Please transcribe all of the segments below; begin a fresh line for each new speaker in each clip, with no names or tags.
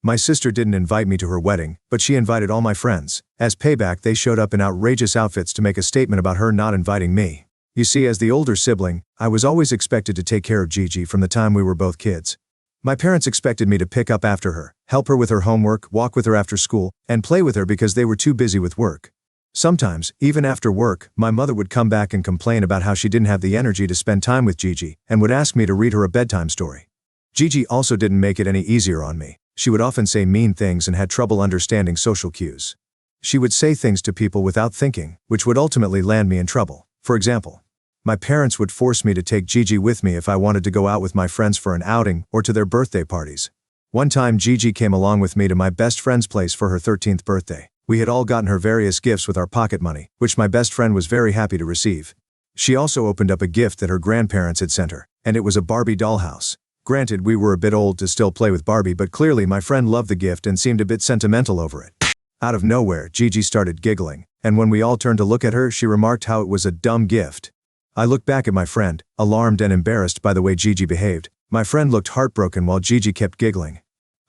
My sister didn't invite me to her wedding, but she invited all my friends. As payback, they showed up in outrageous outfits to make a statement about her not inviting me. You see, as the older sibling, I was always expected to take care of Gigi from the time we were both kids. My parents expected me to pick up after her, help her with her homework, walk with her after school, and play with her because they were too busy with work. Sometimes, even after work, my mother would come back and complain about how she didn't have the energy to spend time with Gigi, and would ask me to read her a bedtime story. Gigi also didn't make it any easier on me. She would often say mean things and had trouble understanding social cues. She would say things to people without thinking, which would ultimately land me in trouble. For example, my parents would force me to take Gigi with me if I wanted to go out with my friends for an outing or to their birthday parties. One time Gigi came along with me to my best friend's place for her 13th birthday. We had all gotten her various gifts with our pocket money, which my best friend was very happy to receive. She also opened up a gift that her grandparents had sent her, and it was a Barbie dollhouse. Granted, we were a bit old to still play with Barbie, but clearly my friend loved the gift and seemed a bit sentimental over it. Out of nowhere, Gigi started giggling, and when we all turned to look at her, she remarked how it was a dumb gift. I looked back at my friend, alarmed and embarrassed by the way Gigi behaved. My friend looked heartbroken while Gigi kept giggling.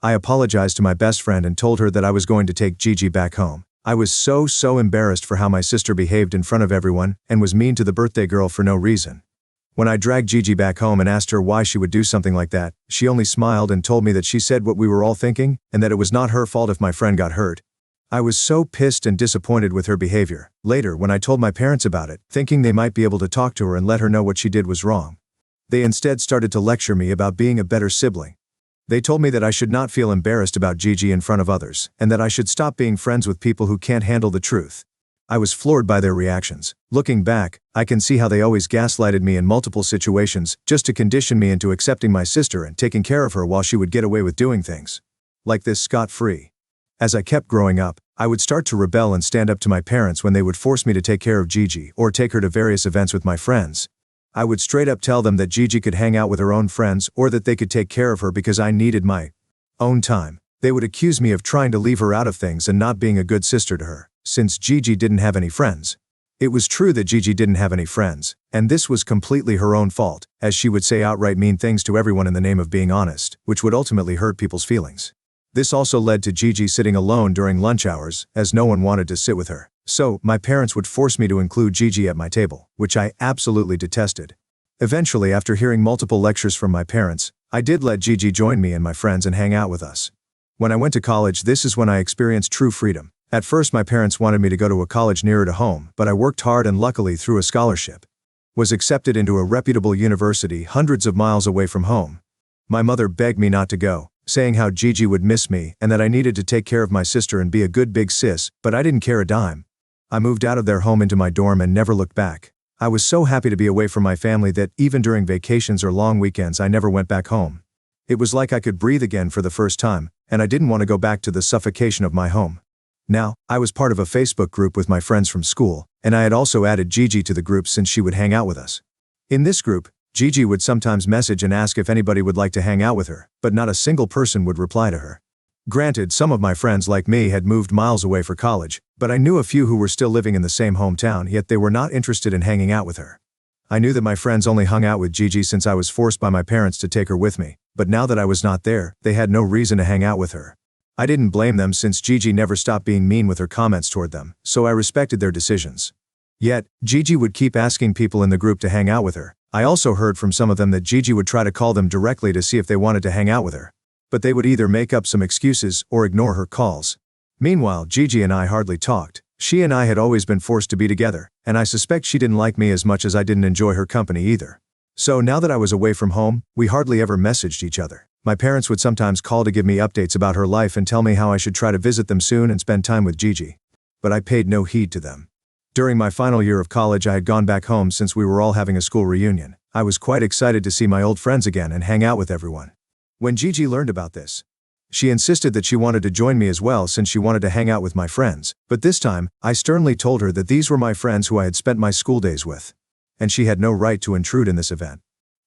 I apologized to my best friend and told her that I was going to take Gigi back home. I was so embarrassed for how my sister behaved in front of everyone and was mean to the birthday girl for no reason. When I dragged Gigi back home and asked her why she would do something like that, she only smiled and told me that she said what we were all thinking, and that it was not her fault if my friend got hurt. I was so pissed and disappointed with her behavior. Later, when I told my parents about it, thinking they might be able to talk to her and let her know what she did was wrong, they instead started to lecture me about being a better sibling. They told me that I should not feel embarrassed about Gigi in front of others, and that I should stop being friends with people who can't handle the truth. I was floored by their reactions. Looking back, I can see how they always gaslighted me in multiple situations just to condition me into accepting my sister and taking care of her while she would get away with doing things like this scot-free. As I kept growing up, I would start to rebel and stand up to my parents when they would force me to take care of Gigi or take her to various events with my friends. I would straight up tell them that Gigi could hang out with her own friends or that they could take care of her because I needed my own time. They would accuse me of trying to leave her out of things and not being a good sister to her, since Gigi didn't have any friends. It was true that Gigi didn't have any friends, and this was completely her own fault, as she would say outright mean things to everyone in the name of being honest, which would ultimately hurt people's feelings. This also led to Gigi sitting alone during lunch hours, as no one wanted to sit with her. So, my parents would force me to include Gigi at my table, which I absolutely detested. Eventually, after hearing multiple lectures from my parents, I did let Gigi join me and my friends and hang out with us. When I went to college, this is when I experienced true freedom. At first, my parents wanted me to go to a college nearer to home, but I worked hard and luckily through a scholarship was accepted into a reputable university hundreds of miles away from home. My mother begged me not to go, saying how Gigi would miss me and that I needed to take care of my sister and be a good big sis, but I didn't care a dime. I moved out of their home into my dorm and never looked back. I was so happy to be away from my family that even during vacations or long weekends I never went back home. It was like I could breathe again for the first time, and I didn't want to go back to the suffocation of my home. Now, I was part of a Facebook group with my friends from school, and I had also added Gigi to the group since she would hang out with us. In this group, Gigi would sometimes message and ask if anybody would like to hang out with her, but not a single person would reply to her. Granted, some of my friends like me had moved miles away for college, but I knew a few who were still living in the same hometown, yet they were not interested in hanging out with her. I knew that my friends only hung out with Gigi since I was forced by my parents to take her with me, but now that I was not there, they had no reason to hang out with her. I didn't blame them since Gigi never stopped being mean with her comments toward them, so I respected their decisions. Yet, Gigi would keep asking people in the group to hang out with her. I also heard from some of them that Gigi would try to call them directly to see if they wanted to hang out with her, but they would either make up some excuses or ignore her calls. Meanwhile, Gigi and I hardly talked. She and I had always been forced to be together, and I suspect she didn't like me as much as I didn't enjoy her company either. So now that I was away from home, we hardly ever messaged each other. My parents would sometimes call to give me updates about her life and tell me how I should try to visit them soon and spend time with Gigi. But I paid no heed to them. During my final year of college, I had gone back home since we were all having a school reunion. I was quite excited to see my old friends again and hang out with everyone. When Gigi learned about this, she insisted that she wanted to join me as well since she wanted to hang out with my friends, but this time, I sternly told her that these were my friends who I had spent my school days with, and she had no right to intrude in this event.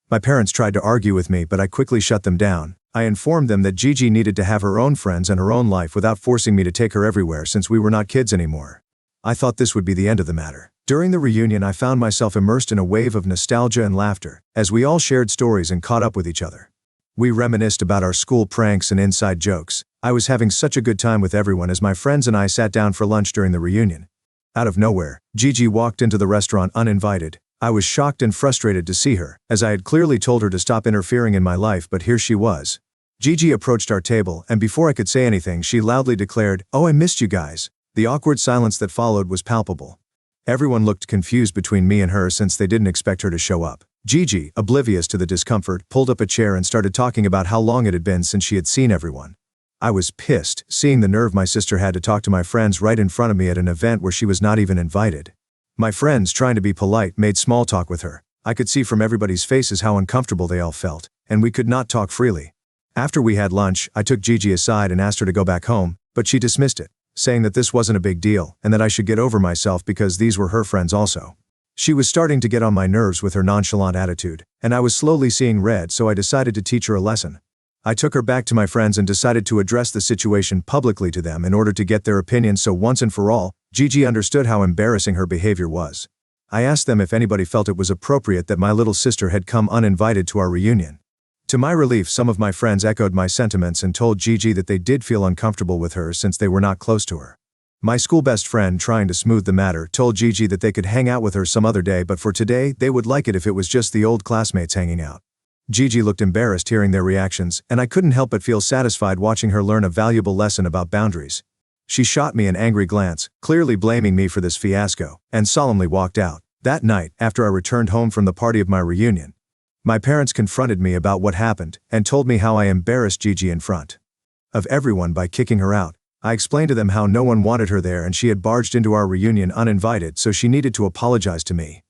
My parents tried to argue with me, but I quickly shut them down. I informed them that Gigi needed to have her own friends and her own life without forcing me to take her everywhere since we were not kids anymore. I thought this would be the end of the matter. During the reunion, I found myself immersed in a wave of nostalgia and laughter, as we all shared stories and caught up with each other. We reminisced about our school pranks and inside jokes. I was having such a good time with everyone as my friends and I sat down for lunch during the reunion. Out of nowhere, Gigi walked into the restaurant uninvited. I was shocked and frustrated to see her, as I had clearly told her to stop interfering in my life, but here she was. Gigi approached our table, and before I could say anything, she loudly declared, "Oh, I missed you guys." The awkward silence that followed was palpable. Everyone looked confused between me and her since they didn't expect her to show up. Gigi, oblivious to the discomfort, pulled up a chair and started talking about how long it had been since she had seen everyone. I was pissed, seeing the nerve my sister had to talk to my friends right in front of me at an event where she was not even invited. My friends, trying to be polite, made small talk with her. I could see from everybody's faces how uncomfortable they all felt, and we could not talk freely. After we had lunch, I took Gigi aside and asked her to go back home, but she dismissed it, saying that this wasn't a big deal and that I should get over myself because these were her friends also. She was starting to get on my nerves with her nonchalant attitude, and I was slowly seeing red, so I decided to teach her a lesson. I took her back to my friends and decided to address the situation publicly to them in order to get their opinion so once and for all, Gigi understood how embarrassing her behavior was. I asked them if anybody felt it was appropriate that my little sister had come uninvited to our reunion. To my relief, some of my friends echoed my sentiments and told Gigi that they did feel uncomfortable with her since they were not close to her. My school best friend, trying to smooth the matter, told Gigi that they could hang out with her some other day, but for today, they would like it if it was just the old classmates hanging out. Gigi looked embarrassed hearing their reactions, and I couldn't help but feel satisfied watching her learn a valuable lesson about boundaries. She shot me an angry glance, clearly blaming me for this fiasco, and solemnly walked out. That night, after I returned home from the party of my reunion, my parents confronted me about what happened and told me how I embarrassed Gigi in front of everyone by kicking her out. I explained to them how no one wanted her there and she had barged into our reunion uninvited, so she needed to apologize to me.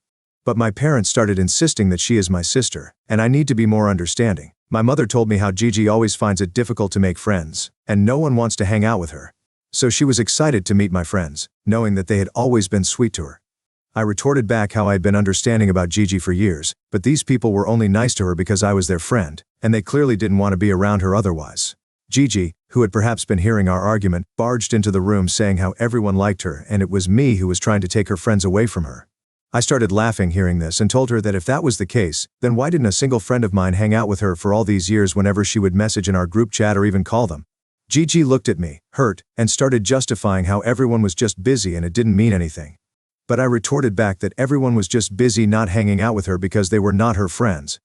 But my parents started insisting that she is my sister, and I need to be more understanding. My mother told me how Gigi always finds it difficult to make friends, and no one wants to hang out with her. So she was excited to meet my friends, knowing that they had always been sweet to her. I retorted back how I had been understanding about Gigi for years, but these people were only nice to her because I was their friend, and they clearly didn't want to be around her otherwise. Gigi, who had perhaps been hearing our argument, barged into the room saying how everyone liked her and it was me who was trying to take her friends away from her. I started laughing hearing this and told her that if that was the case, then why didn't a single friend of mine hang out with her for all these years whenever she would message in our group chat or even call them? Gigi looked at me, hurt, and started justifying how everyone was just busy and it didn't mean anything. But I retorted back that everyone was just busy not hanging out with her because they were not her friends.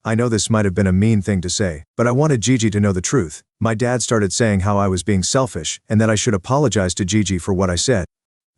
I know this might have been a mean thing to say, but I wanted Gigi to know the truth. My dad started saying how I was being selfish and that I should apologize to Gigi for what I said.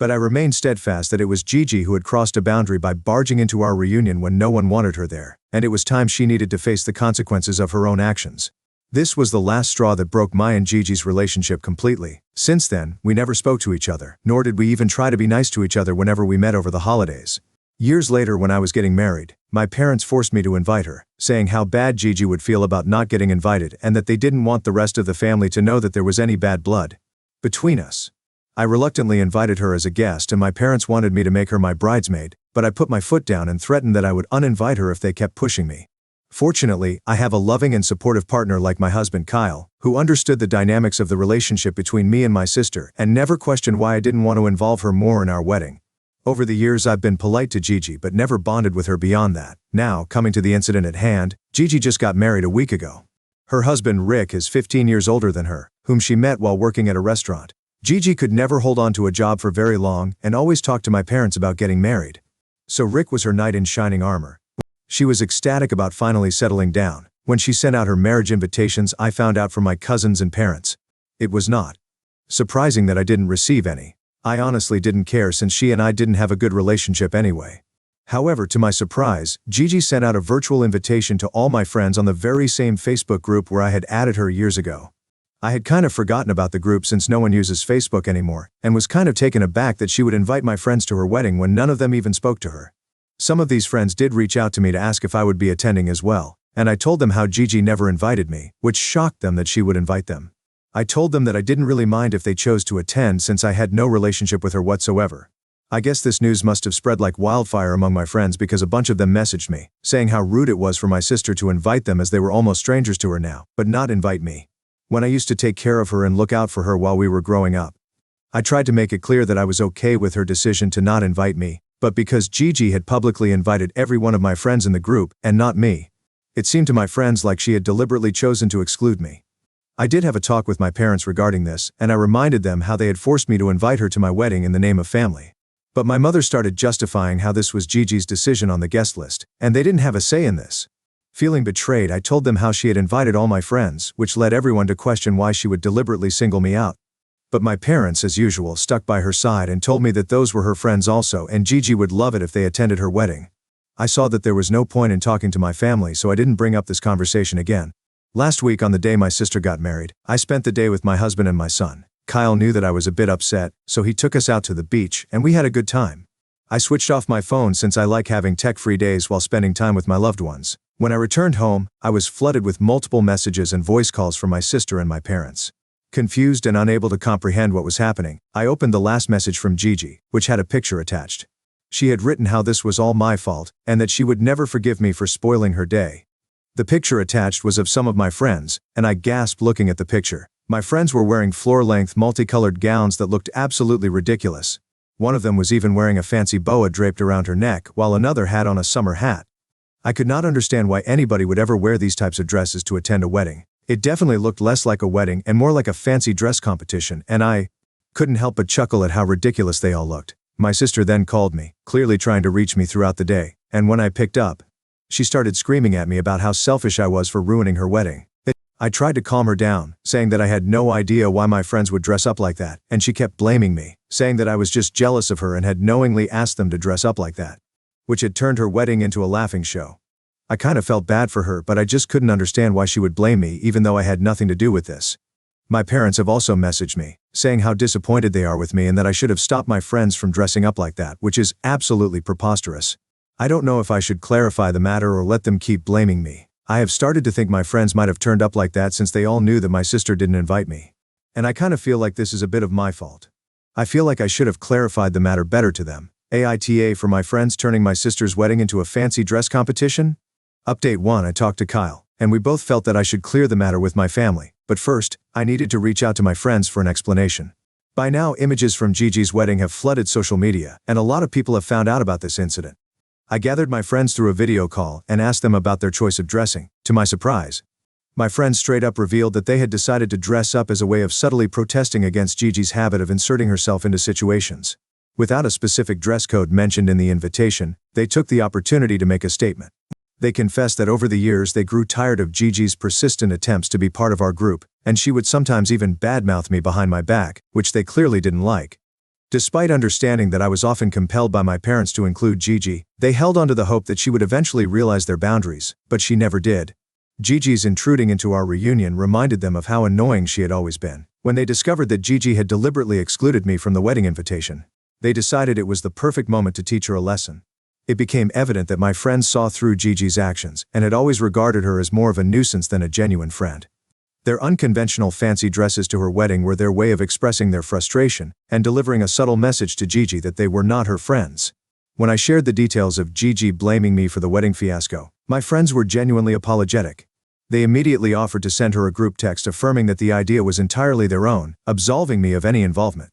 But I remained steadfast that it was Gigi who had crossed a boundary by barging into our reunion when no one wanted her there, and it was time she needed to face the consequences of her own actions. This was the last straw that broke my and Gigi's relationship completely. Since then, we never spoke to each other, nor did we even try to be nice to each other whenever we met over the holidays. Years later, when I was getting married, my parents forced me to invite her, saying how bad Gigi would feel about not getting invited and that they didn't want the rest of the family to know that there was any bad blood between us. I reluctantly invited her as a guest and my parents wanted me to make her my bridesmaid, but I put my foot down and threatened that I would uninvite her if they kept pushing me. Fortunately, I have a loving and supportive partner like my husband Kyle, who understood the dynamics of the relationship between me and my sister and never questioned why I didn't want to involve her more in our wedding. Over the years I've been polite to Gigi but never bonded with her beyond that. Now, coming to the incident at hand, Gigi just got married a week ago. Her husband Rick is 15 years older than her, whom she met while working at a restaurant. Gigi could never hold on to a job for very long and always talked to my parents about getting married. So Rick was her knight in shining armor. She was ecstatic about finally settling down. When she sent out her marriage invitations, I found out from my cousins and parents. It was not surprising that I didn't receive any. I honestly didn't care since she and I didn't have a good relationship anyway. However, to my surprise, Gigi sent out a virtual invitation to all my friends on the very same Facebook group where I had added her years ago. I had kind of forgotten about the group since no one uses Facebook anymore, and was kind of taken aback that she would invite my friends to her wedding when none of them even spoke to her. Some of these friends did reach out to me to ask if I would be attending as well, and I told them how Gigi never invited me, which shocked them that she would invite them. I told them that I didn't really mind if they chose to attend since I had no relationship with her whatsoever. I guess this news must have spread like wildfire among my friends because a bunch of them messaged me, saying how rude it was for my sister to invite them as they were almost strangers to her now, but not invite me, when I used to take care of her and look out for her while we were growing up. I tried to make it clear that I was okay with her decision to not invite me, but because Gigi had publicly invited every one of my friends in the group, and not me, it seemed to my friends like she had deliberately chosen to exclude me. I did have a talk with my parents regarding this, and I reminded them how they had forced me to invite her to my wedding in the name of family. But my mother started justifying how this was Gigi's decision on the guest list, and they didn't have a say in this. Feeling betrayed, I told them how she had invited all my friends, which led everyone to question why she would deliberately single me out. But my parents, as usual, stuck by her side and told me that those were her friends also, and Gigi would love it if they attended her wedding. I saw that there was no point in talking to my family, so I didn't bring up this conversation again. Last week, on the day my sister got married, I spent the day with my husband and my son. Kyle knew that I was a bit upset, so he took us out to the beach, and we had a good time. I switched off my phone since I like having tech-free days while spending time with my loved ones. When I returned home, I was flooded with multiple messages and voice calls from my sister and my parents. Confused and unable to comprehend what was happening, I opened the last message from Gigi, which had a picture attached. She had written how this was all my fault, and that she would never forgive me for spoiling her day. The picture attached was of some of my friends, and I gasped looking at the picture. My friends were wearing floor-length multicolored gowns that looked absolutely ridiculous. One of them was even wearing a fancy boa draped around her neck, while another had on a summer hat. I could not understand why anybody would ever wear these types of dresses to attend a wedding. It definitely looked less like a wedding and more like a fancy dress competition, and I couldn't help but chuckle at how ridiculous they all looked. My sister then called me, clearly trying to reach me throughout the day, and when I picked up, she started screaming at me about how selfish I was for ruining her wedding. I tried to calm her down, saying that I had no idea why my friends would dress up like that, and she kept blaming me, saying that I was just jealous of her and had knowingly asked them to dress up like that, which had turned her wedding into a laughing show. I kind of felt bad for her, but I just couldn't understand why she would blame me even though I had nothing to do with this. My parents have also messaged me, saying how disappointed they are with me and that I should have stopped my friends from dressing up like that, which is absolutely preposterous. I don't know if I should clarify the matter or let them keep blaming me. I have started to think my friends might have turned up like that since they all knew that my sister didn't invite me. And I kind of feel like this is a bit of my fault. I feel like I should have clarified the matter better to them. AITA for my friends turning my sister's wedding into a fancy dress competition? Update 1. I talked to Kyle, and we both felt that I should clear the matter with my family, but first, I needed to reach out to my friends for an explanation. By now, images from Gigi's wedding have flooded social media, and a lot of people have found out about this incident. I gathered my friends through a video call and asked them about their choice of dressing. To my surprise, my friends straight up revealed that they had decided to dress up as a way of subtly protesting against Gigi's habit of inserting herself into situations. Without a specific dress code mentioned in the invitation, they took the opportunity to make a statement. They confessed that over the years they grew tired of Gigi's persistent attempts to be part of our group, and she would sometimes even badmouth me behind my back, which they clearly didn't like. Despite understanding that I was often compelled by my parents to include Gigi, they held on to the hope that she would eventually realize their boundaries, but she never did. Gigi's intruding into our reunion reminded them of how annoying she had always been. When they discovered that Gigi had deliberately excluded me from the wedding invitation, they decided it was the perfect moment to teach her a lesson. It became evident that my friends saw through Gigi's actions and had always regarded her as more of a nuisance than a genuine friend. Their unconventional fancy dresses to her wedding were their way of expressing their frustration and delivering a subtle message to Gigi that they were not her friends. When I shared the details of Gigi blaming me for the wedding fiasco, my friends were genuinely apologetic. They immediately offered to send her a group text affirming that the idea was entirely their own, absolving me of any involvement.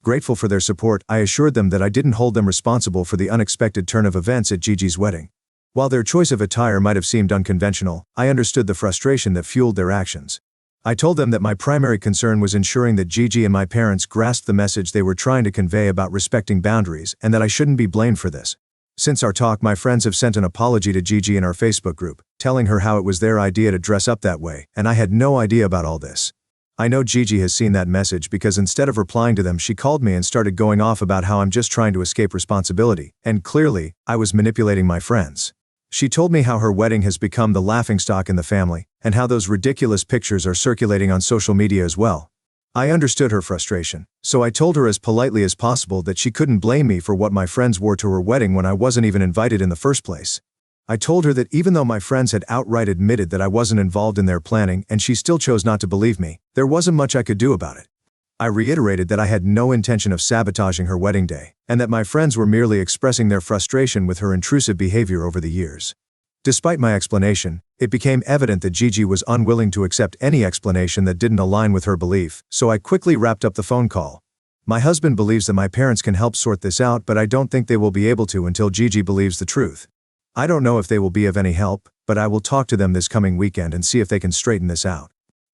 Grateful for their support, I assured them that I didn't hold them responsible for the unexpected turn of events at Gigi's wedding. While their choice of attire might have seemed unconventional, I understood the frustration that fueled their actions. I told them that my primary concern was ensuring that Gigi and my parents grasped the message they were trying to convey about respecting boundaries and that I shouldn't be blamed for this. Since our talk, my friends have sent an apology to Gigi in our Facebook group, telling her how it was their idea to dress up that way, and I had no idea about all this. I know Gigi has seen that message because instead of replying to them, she called me and started going off about how I'm just trying to escape responsibility, and clearly, I was manipulating my friends. She told me how her wedding has become the laughingstock in the family, and how those ridiculous pictures are circulating on social media as well. I understood her frustration, so I told her as politely as possible that she couldn't blame me for what my friends wore to her wedding when I wasn't even invited in the first place. I told her that even though my friends had outright admitted that I wasn't involved in their planning and she still chose not to believe me, there wasn't much I could do about it. I reiterated that I had no intention of sabotaging her wedding day, and that my friends were merely expressing their frustration with her intrusive behavior over the years. Despite my explanation, it became evident that Gigi was unwilling to accept any explanation that didn't align with her belief, so I quickly wrapped up the phone call. My husband believes that my parents can help sort this out, but I don't think they will be able to until Gigi believes the truth. I don't know if they will be of any help, but I will talk to them this coming weekend and see if they can straighten this out.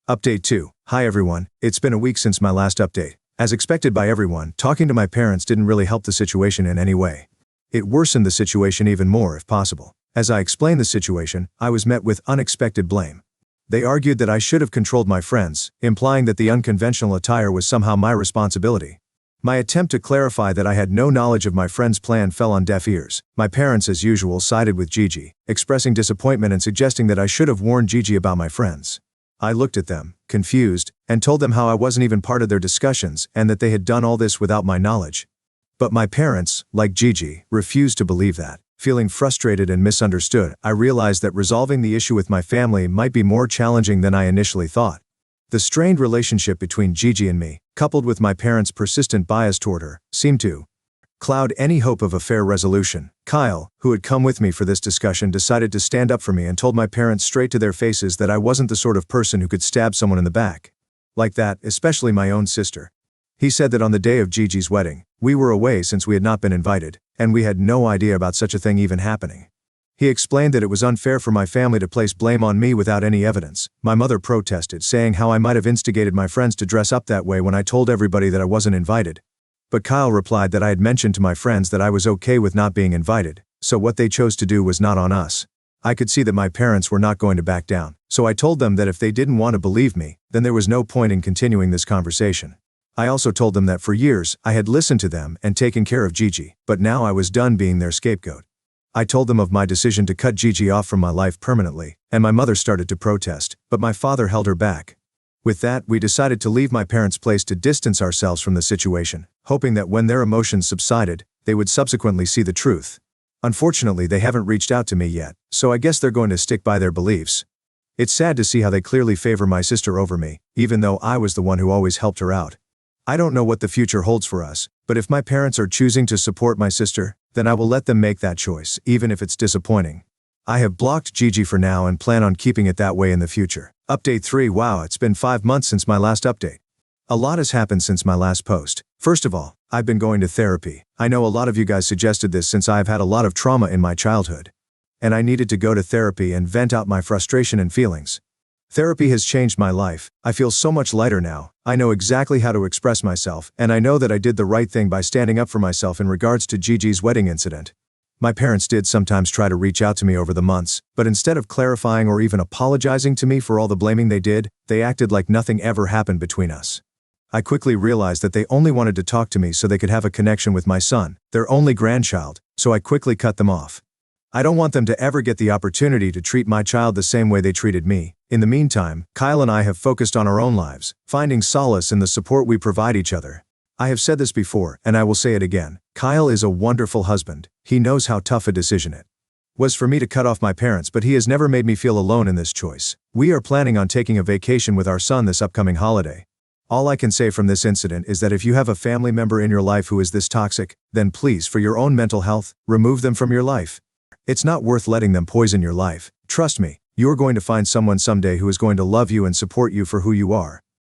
Update 2. Hi everyone, it's been a week since my last update. As expected by everyone, talking to my parents didn't really help the situation in any way. It worsened the situation even more if possible. As I explained the situation, I was met with unexpected blame. They argued that I should have controlled my friends, implying that the unconventional attire was somehow my responsibility. My attempt to clarify that I had no knowledge of my friend's plan fell on deaf ears. My parents, as usual, sided with Gigi, expressing disappointment and suggesting that I should have warned Gigi about my friends. I looked at them, confused, and told them how I wasn't even part of their discussions and that they had done all this without my knowledge. But my parents, like Gigi, refused to believe that. Feeling frustrated and misunderstood, I realized that resolving the issue with my family might be more challenging than I initially thought. The strained relationship between Gigi and me, coupled with my parents' persistent bias toward her, seemed to cloud any hope of a fair resolution. Kyle, who had come with me for this discussion, decided to stand up for me and told my parents straight to their faces that I wasn't the sort of person who could stab someone in the back. Like that, especially my own sister. He said that on the day of Gigi's wedding, we were away since we had not been invited, and we had no idea about such a thing even happening. He explained that it was unfair for my family to place blame on me without any evidence. My mother protested, saying how I might have instigated my friends to dress up that way when I told everybody that I wasn't invited. But Kyle replied that I had mentioned to my friends that I was okay with not being invited, so what they chose to do was not on us. I could see that my parents were not going to back down, so I told them that if they didn't want to believe me, then there was no point in continuing this conversation. I also told them that for years, I had listened to them and taken care of Gigi, but now I was done being their scapegoat. I told them of my decision to cut Gigi off from my life permanently, and my mother started to protest, but my father held her back. With that, we decided to leave my parents' place to distance ourselves from the situation, hoping that when their emotions subsided, they would subsequently see the truth. Unfortunately, they haven't reached out to me yet, so I guess they're going to stick by their beliefs. It's sad to see how they clearly favor my sister over me, even though I was the one who always helped her out. I don't know what the future holds for us, but if my parents are choosing to support my sister, then I will let them make that choice, even if it's disappointing. I have blocked Gigi for now and plan on keeping it that way in the future. Update 3. Wow, it's been 5 months since my last update. A lot has happened since my last post. First of all, I've been going to therapy. I know a lot of you guys suggested this since I've had a lot of trauma in my childhood. And I needed to go to therapy and vent out my frustration and feelings. Therapy has changed my life. I feel so much lighter now. I know exactly how to express myself, and I know that I did the right thing by standing up for myself in regards to Gigi's wedding incident. My parents did sometimes try to reach out to me over the months, but instead of clarifying or even apologizing to me for all the blaming they did, they acted like nothing ever happened between us. I quickly realized that they only wanted to talk to me so they could have a connection with my son, their only grandchild, so I quickly cut them off. I don't want them to ever get the opportunity to treat my child the same way they treated me. In the meantime, Kyle and I have focused on our own lives, finding solace in the support we provide each other. I have said this before, and I will say it again. Kyle is a wonderful husband. He knows how tough a decision it was for me to cut off my parents, but he has never made me feel alone in this choice. We are planning on taking a vacation with our son this upcoming holiday. All I can say from this incident is that if you have a family member in your life who is this toxic, then please, for your own mental health, remove them from your life. It's not worth letting them poison your life. Trust me, you're going to find someone someday who is going to love you and support you for who you are.